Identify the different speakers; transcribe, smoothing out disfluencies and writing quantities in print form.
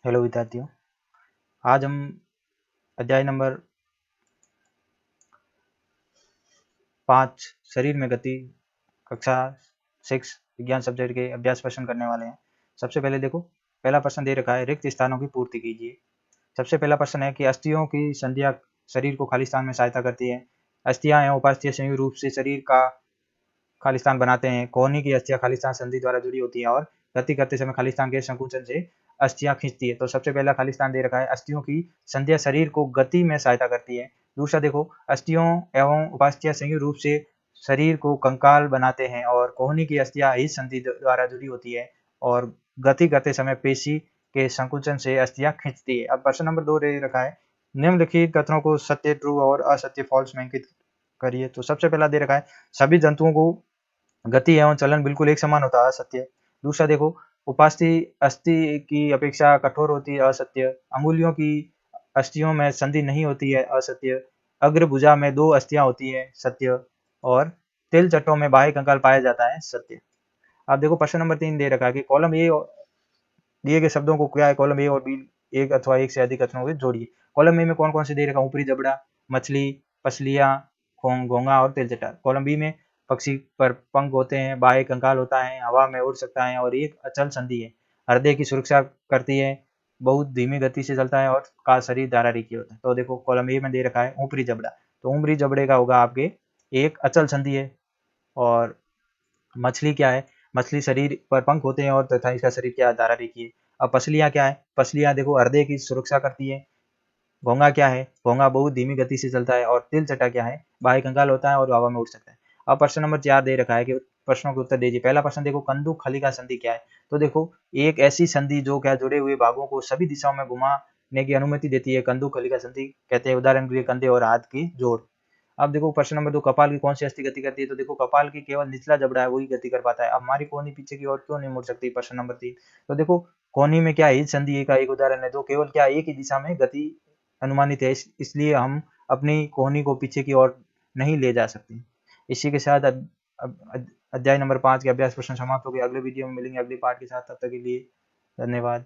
Speaker 1: Hello विद्यार्थियों, आज हम अध्याय नंबर 5 शरीर में गति कक्षा 6 विज्ञान सब्जेक्ट के अभ्यास प्रश्न करने वाले हैं। सबसे पहले देखो, पहला प्रश्न दे रखा है, रिक्त स्थानों की पूर्ति कीजिए। सबसे पहला प्रश्न है कि अस्थियों की संधियां शरीर को खाली स्थान में सहायता करती है। अस्थियां एवं उपास्थि संयुक्त रूप से शरीर का खाली स्थान बनाते हैं। कोहनी की अस्थियां खाली स्थान संधि द्वारा जुड़ी होती है और गति करते समय खाली स्थान के संकुचन से अस्थियां खींचती है। तो सबसे पहला खाली स्थान दे रखा है, अस्थियों की संधियां शरीर को गति में सहायता करती है। दूसरा देखो, अस्थियों एवं उपास्थियां संयुक्त रूप से शरीर को कंकाल बनाते हैं और कोहनी की अस्थियां हित संधि द्वारा जुड़ी होती है और गति करते समय पेशी के संकुचन से अस्थियां खींचती है। अब प्रश्न नंबर 2 दे रखा है, निम्नलिखित कथनों को सत्य ट्रू और असत्य फॉल्स में अंकित करिए। तो सबसे पहला दे रखा है, सभी जंतुओं को गति एवं चलन बिल्कुल एक समान होता है, असत्य। दूसरा देखो, उपास्थि अस्थि की अपेक्षा कठोर होती है, असत्य। अंगुलियों की अस्थियों में संधि नहीं होती है, असत्य। अग्रभुजा में 2 अस्थियां होती है, सत्य। और तिल चट्टों में बाह्य कंकाल पाया जाता है, सत्य। अब देखो प्रश्न नंबर 3 दे रखा है कि कॉलम ए दिए गए शब्दों को क्या है, कॉलम ए और बी एक अथवा एक से अधिक कथनों को जोड़िए। कॉलम ए में कौन कौन से दे रखा है, ऊपरी जबड़ा, मछली, पसलियां, घोंगा और तेलचट्टा। कॉलम बी में पक्षी पर पंख होते हैं, बाह्य कंकाल होता है, हवा में उड़ सकता है और एक अचल संधि है। हृदय की सुरक्षा करती है, बहुत धीमी गति से चलता है और का शरीर धारारेखीय होता है। तो देखो कॉलम ए में दे रखा है ऊपरी जबड़ा, तो ऊपरी जबड़े का होगा आपके एक अचल संधि है। और मछली क्या है, मछली शरीर पर पंख होते हैं और तथा इसका शरीर क्या है, धारारेखीय है। अब पसलियां क्या है, पसलियां देखो हृदय की सुरक्षा करती है। घोंगा क्या है, घोंगा बहुत धीमी गति से चलता है। और तिलचट्टा क्या है, बाह्य कंकाल होता है और हवा में उड़ सकता है। अब प्रश्न नंबर 4 दे रखा है कि प्रश्नों के उत्तर दीजिए। पहला प्रश्न देखो, कंदुक खलिका संधि क्या है। तो देखो, एक ऐसी संधि जो क्या जुड़े हुए भागों को सभी दिशाओं में घुमाने की अनुमति देती है, कंदुक खलिका संधि कहते हैं। उदाहरण के लिए कंधे और हाथ की जोड़। अब देखो प्रश्न नंबर 2, कपाल की कौन सी अस्थि गति करती है। तो देखो कपाल की केवल निचला जबड़ा है वही गति कर पाता है। अब हमारी कोहनी पीछे की ओर क्यों नहीं मुड़ सकती, प्रश्न नंबर 3। तो देखो कोहनी में क्या है, संधि का एक उदाहरण है जो केवल क्या एक ही दिशा में गति अनुमानित है, इसलिए हम अपनी कोहनी को पीछे की ओर नहीं ले जा सकते। इसी के साथ अध्याय नंबर 5 के अभ्यास प्रश्न समाप्त हो गए। अगले वीडियो में मिलेंगे अगले पार्ट के साथ, तब तक के लिए धन्यवाद।